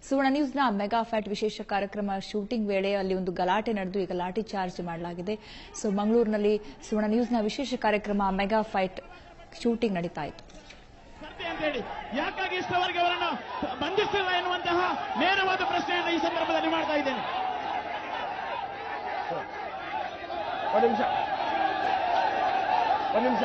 ಸುವರ್ಣ ನ್ಯೂಸ್ನ mega fight ವಿಶೇಷ ಕಾರ್ಯಕ್ರಮ shooting ವೇಳೆ ಅಲ್ಲಿ ಒಂದು ಗಲಾಟೆ ನಡೆದು ಈಗ ಲಾಠಿ ಚಾರ್ಜ್ ಮಾಡಲಾಗಿದೆ. ಸೊ ಮಂಗಳೂರಿನಲ್ಲಿ ಸುವರ್ಣ ನ್ಯೂಸ್ನ ವಿಶೇಷ ಕಾರ್ಯಕ್ರಮ ಮೆಗಾ ಫೈಟ್ ಶೂಟಿಂಗ್ ನಡೀತಾ ಇತ್ತು. ಯಾಕಾಗಿ ಇಷ್ಟವರೆಗೆ ಅವರನ್ನು ಬಂಧಿಸಿಲ್ಲ ಎನ್ನುವಂತಹ ನೇರವಾದ ಪ್ರಶ್ನೆಯನ್ನು ಈ ಸಂದರ್ಭದಲ್ಲಿ ಮಾಡ್ತಾ ಇದ್ದೇನೆ. ಒಂದು ನಿಮಿಷ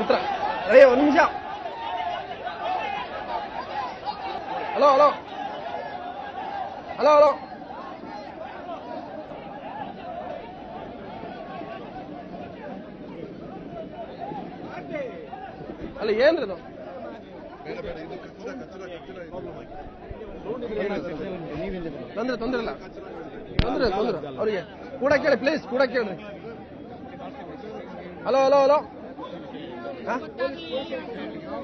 ಉತ್ತರ ಅರೇ ಒಂದು ನಿಮಿಷ. ಹಲೋ ಹಲೋ ಹಲೋ ಹಲೋ ಅಲ್ಲ ಏನ್ರಿ ಅದು ತೊಂದ್ರೆ ತೊಂದ್ರೆ ಇಲ್ಲ ತೊಂದ್ರೆ ತೊಂದ್ರೆ ಅವರಿಗೆ ಕೂಡ ಕೇಳಿ ಪ್ಲೀಸ್ ಕೂಡ ಕೇಳ್ರಿ. ಹಲೋ ಹಲೋ ಹಲೋ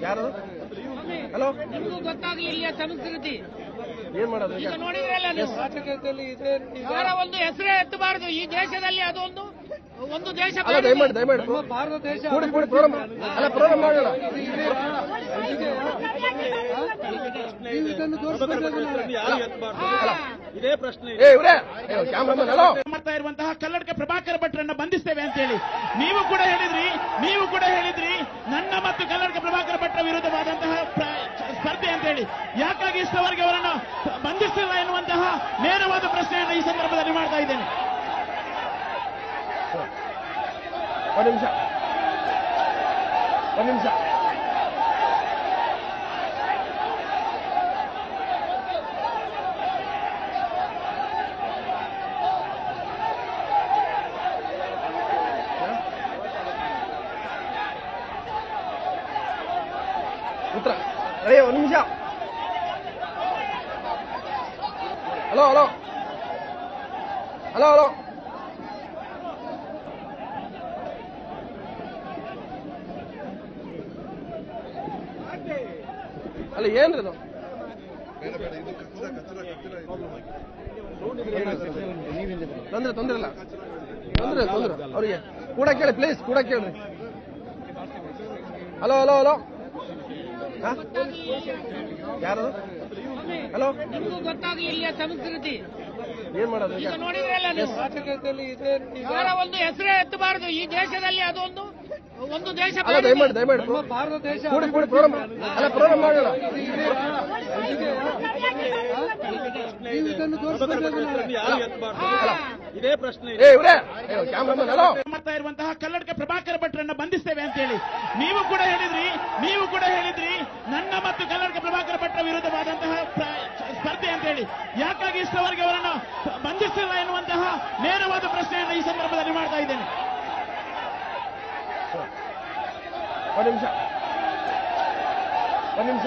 ಯಾರು ಹಲೋ ಗೊತ್ತಾಗ್ಲಿಲ್ಲ ಸಂಸ್ಕೃತಿ ಏನ್ ಮಾಡೋದು ಈಗ ನೋಡಿದ್ರಲ್ಲ ನೀವು ಅವರ ಒಂದು ಹೆಸರೇ ಎತ್ತಬಾರದು ಈ ದೇಶದಲ್ಲಿ. ಅದೊಂದು ಒಂದು ದೇಶ ಅಲ್ಲ ದಯಮಾಡಿ ದಯಮಾಡಿ ಭಾರತ ದೇಶ ಕೂಡಿ ಕೂಡಿ ಪ್ರೋಗ್ರಾಮ್ ಅಲ್ಲ ಪ್ರೋಗ್ರಾಮ್ ಮಾಡೋಣ. ಇದೇ ಪ್ರಶ್ನೆ ಕ್ಯಾಮ್ರಾಮನ್ ಹಲೋ ಮಾಡ್ತಾ ಇರುವಂತಹ ಕಲ್ಲಡ್ಕ ಪ್ರಭಾಕರ ಭಟ್ರನ್ನ ಬಂಧಿಸ್ತೇವೆ ಅಂತ ಹೇಳಿ ನೀವು ಕೂಡ ಹೇಳಿದ್ರಿ ನನ್ನ ಮತ್ತು ಕಲ್ಲಡ್ಕ ಪ್ರಭಾಕರ ಭಟ್ರ ವಿರುದ್ಧವಾದಂತಹ ಸ್ಪರ್ಧೆ ಅಂತ ಹೇಳಿ. ಯಾಕಾಗಿ ಇಷ್ಟವರೆಗೆ ಅವರನ್ನು ಬಂಧಿಸಿಲ್ಲ ಎನ್ನುವಂತಹ ನೇರವಾದ ಪ್ರಶ್ನೆಯನ್ನು ಈ ಸಂದರ್ಭದಲ್ಲಿ ಮಾಡ್ತಾ ಇದ್ದೇನೆ. ಒಂದು ನಿಮಿಷ ಉತ್ತರ ಅರೇ ಒಂದು ನಿಮಿಷ. ಹಲೋ ಹಲೋ ಹಲೋ ಹಲೋ ಅಲ್ಲ ಏನ್ರಿ ಅದು ತೊಂದ್ರೆ ತೊಂದ್ರೆ ಇಲ್ಲ ತೊಂದ್ರೆ ತೊಂದ್ರೆ ಅವರಿಗೆ ಕೂಡ ಕೇಳಿ ಪ್ಲೀಸ್ ಕೂಡ ಕೇಳ್ರಿ. ಹಲೋ ಹಲೋ ಹಲೋ ಯಾರು ಹಲೋ ಗೊತ್ತಾಗ್ಲಿಲ್ಲ ಸಂಸ್ಕೃತಿ ಏನ್ ಮಾಡೋದು ಈಗ ನೋಡಿದ್ರಲ್ಲ ನೀವು ಅವರ ಒಂದು ಹೆಸರೇ ಎತ್ತಬಾರದು ಈ ದೇಶದಲ್ಲಿ. ಅದೊಂದು ಒಂದು ದೇಶ ಅಲ್ಲ ದಯಮಾಡಿ ದಯಮಾಡಿ ಭಾರತ ದೇಶ ಕೂಡಿ ಕೂಡಿ ಪ್ರೋಗ್ರಾಮ್ ಅಲ್ಲ ಪ್ರೋಗ್ರಾಮ್ ಮಾಡೋಣ. ಇದೇ ಪ್ರಶ್ನೆ ಕ್ಯಾಮ್ರಾಮನ್ ಹಲೋ ಮಾಡ್ತಾ ಇರುವಂತಹ ಕಲ್ಲಡ್ಕ ಪ್ರಭಾಕರ ಭಟ್ರನ್ನ ಬಂಧಿಸ್ತೇವೆ ಅಂತ ಹೇಳಿ ನೀವು ಕೂಡ ಹೇಳಿದ್ರಿ ನನ್ನ ಮತ್ತು ಕಲ್ಲಡ್ಕ ಪ್ರಭಾಕರ ಭಟ್ರ ವಿರುದ್ಧವಾದಂತಹ ಸ್ಪರ್ಧೆ ಅಂತ ಹೇಳಿ. ಯಾಕಾಗಿ ಇಷ್ಟವರೆಗೆ ಅವರನ್ನು ಬಂಧಿಸಿಲ್ಲ ಎನ್ನುವಂತಹ ನೇರವಾದ ಪ್ರಶ್ನೆಯನ್ನು ಈ ಸಂದರ್ಭದಲ್ಲಿ ಮಾಡ್ತಾ ಇದ್ದೇನೆ. ಒಂದು ನಿಮಿಷ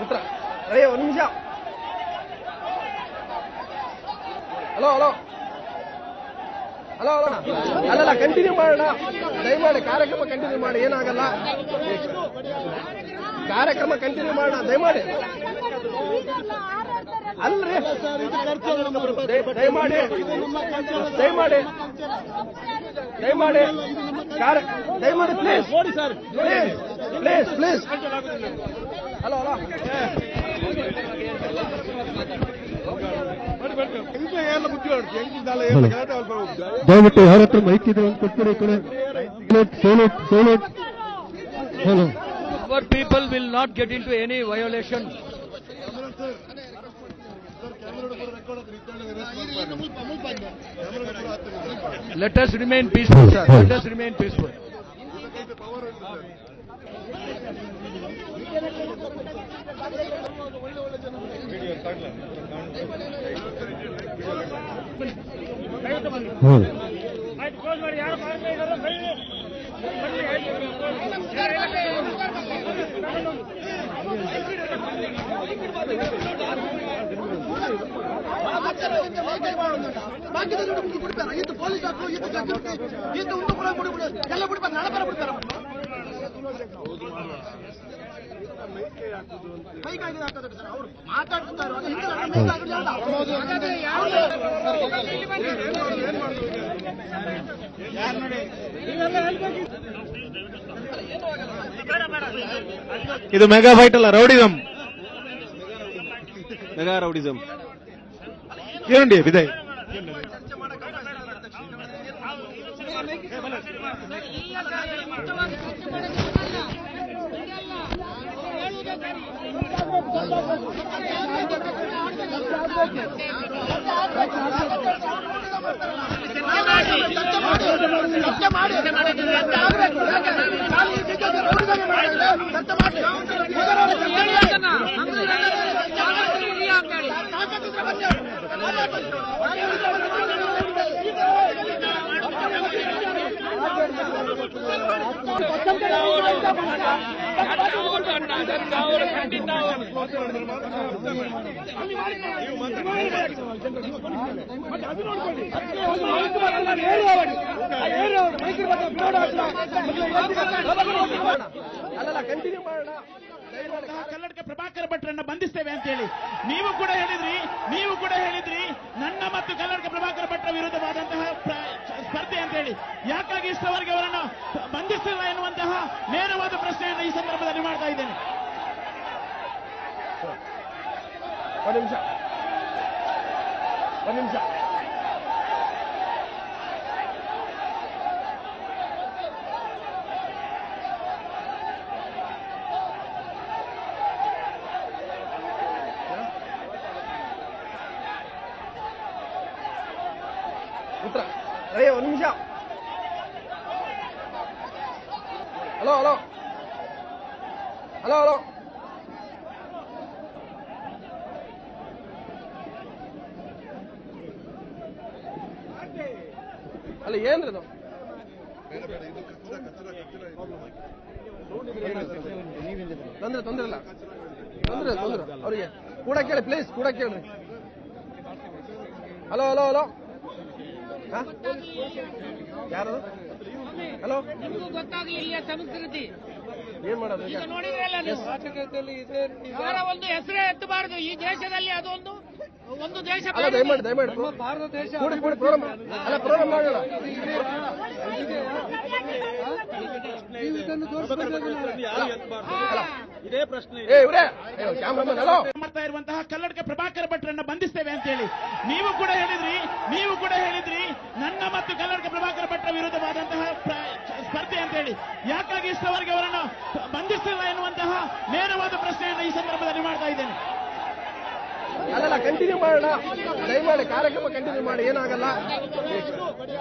ಉತ್ತರ ಅರೇ ಒಂದು ನಿಮಿಷ. ಹಲೋ ಹಲೋ ಹಲೋ ಹಲೋ ಅಲ್ಲಲ್ಲ ಕಂಟಿನ್ಯೂ ಮಾಡೋಣ ದಯಮಾಡಿ. ಕಾರ್ಯಕ್ರಮ ಕಂಟಿನ್ಯೂ ಮಾಡಿ ಏನಾಗಲ್ಲ. ಕಾರ್ಯಕ್ರಮ ಕಂಟಿನ್ಯೂ ಮಾಡೋಣ ದಯಮಾಡಿ. ಅಲ್ರಿ ದಯಮಾಡಿ ದಯಮಾಡಿ ದಯಮಾಡಿ ದಯಮಾಡಿ please please please. Hello hello ದಯವಿಟ್ಟು ಯಾರ ಹತ್ರ ಮೈಕ್ ಇದೆ ಅಂತ ಕೊಟ್ಬಿಡಿ. Our people will not get into any violation. Let us remain peaceful, sir. Let us remain peaceful. ಇದು ಪೊಲೀಸ್ ಇದು ಇದು ಒಂದು ಪುರ ಎಲ್ಲ ಬಿಡ್ತಾರೆ ನಾಳೆ ಬರ ಬಿಡ್ತಾರೆ ಕೈಗಾಗಿದೆ ಆಗ್ತದೆ ಸರ್ ಅವರು ಮಾತಾಡ್ತಾರೆ ಇದು ಮೆಗಾ ಫೈಟ್ ಅಲ್ಲ, ರೌಡಿಸಂ. Mega rowdyism. ಏನುಂಡಿ ವಿದಯ್ ಕಂಟಿನ್ಯೂ ಮಾಡೋಣ. ಕಲ್ಲಡ್ಕ ಪ್ರಭಾಕರ ಭಟ್ರನ್ನ ಬಂಧಿಸ್ತೇವೆ ಅಂತ ಹೇಳಿ ನೀವು ಕೂಡ ಹೇಳಿದ್ರಿ ನನ್ನ ಮತ್ತು ಕಲ್ಲಡ್ಕ ಪ್ರಭಾಕರ ಭಟ್ರ ವಿರುದ್ಧವಾದಂತಹ ಸ್ಪರ್ಧೆ ಅಂತ ಹೇಳಿ. ಯಾಕಾಗಿ ಇಷ್ಟವರೆಗೆ ಅವರನ್ನು ಬಂಧಿಸಿಲ್ಲ ಎನ್ನುವಂತಹ ನೇರವಾದ ಪ್ರಶ್ನೆಯನ್ನು ಈ ಸಂದರ್ಭದಲ್ಲಿ ಮಾಡ್ತಾ ಇದ್ದೇನೆ. ಒಂದು ನಿಮಿಷ ಉತ್ತರ ಅಯ್ಯ ಒಂದು ನಿಮಿಷ. ಹಲೋ ಹಲೋ ಹಲೋ ಹಲೋ ಅಲ್ಲ ಏನ್ರಿ ಅದು ತೊಂದ್ರೆ ಇಲ್ಲ ತೊಂದ್ರೆ ಅವ್ರಿಗೆ ಕೂಡ ಕೇಳಿ ಪ್ಲೀಸ್ ಕೂಡ ಕೇಳ್ರಿ. ಹಲೋ ಹಲೋ ಹಲೋ ಯಾರು ಹಲೋ ಗೊತ್ತಾಗಲಿ ಇಲ್ಲಿಯ ಸಂಸ್ಕೃತಿ ಏನ್ ಮಾಡೋದು ಈಗ ನೋಡಿದ್ರಲ್ಲ ನೀವು ಅವರ ಒಂದು ಹೆಸರೇ ಎತ್ತಬಾರದು ಈ ದೇಶದಲ್ಲಿ. ಅದೊಂದು ಒಂದು ದೇಶ ಅಲ್ಲ ದಯಮಾಡಿ ಭಾರತ ದೇಶ ಕೂಡಿ ಪ್ರೋಗ್ರಾಮ್ ಅಲ್ಲ ಪ್ರೋಗ್ರಾಮ್ ಮಾಡೋಣ. ಇದೇ ಪ್ರಶ್ನೆ ಇವ್ರೇ ಕ್ಯಾಮ್ರಾಮನ್ ಹಲೋ ಮಾಡ್ತಾ ಇರುವಂತಹ ಕಲ್ಲಡ್ಕ ಪ್ರಭಾಕರ ಭಟ್ರನ್ನ ಬಂಧಿಸ್ತೇವೆ ಅಂತ ಹೇಳಿ ನೀವು ಕೂಡ ಹೇಳಿದ್ರಿ ನನ್ನ ಮತ್ತು ಕಲ್ಲಡ್ಕ ಪ್ರಭಾಕರ ಭಟ್ರ ವಿರುದ್ಧವಾದಂತಹ ಸ್ಪರ್ಧೆ ಅಂತ ಹೇಳಿ. ಯಾಕಾಗಿ ಇಷ್ಟವರೆಗೆ ಅವರನ್ನು ಬಂಧಿಸಿಲ್ಲ ಎನ್ನುವಂತಹ ನೇರವಾದ ಪ್ರಶ್ನೆಯನ್ನು ಈ ಸಂದರ್ಭದಲ್ಲಿ ಮಾಡ್ತಾ ಇದ್ದೇನೆ. ಅಲ್ಲಲ್ಲ ಕಂಟಿನ್ಯೂ ಮಾಡೋಣ. ದಯಮಾಡಿ ಕಾರ್ಯಕ್ರಮ ಕಂಟಿನ್ಯೂ ಮಾಡಿ, ಏನಾಗಲ್ಲ.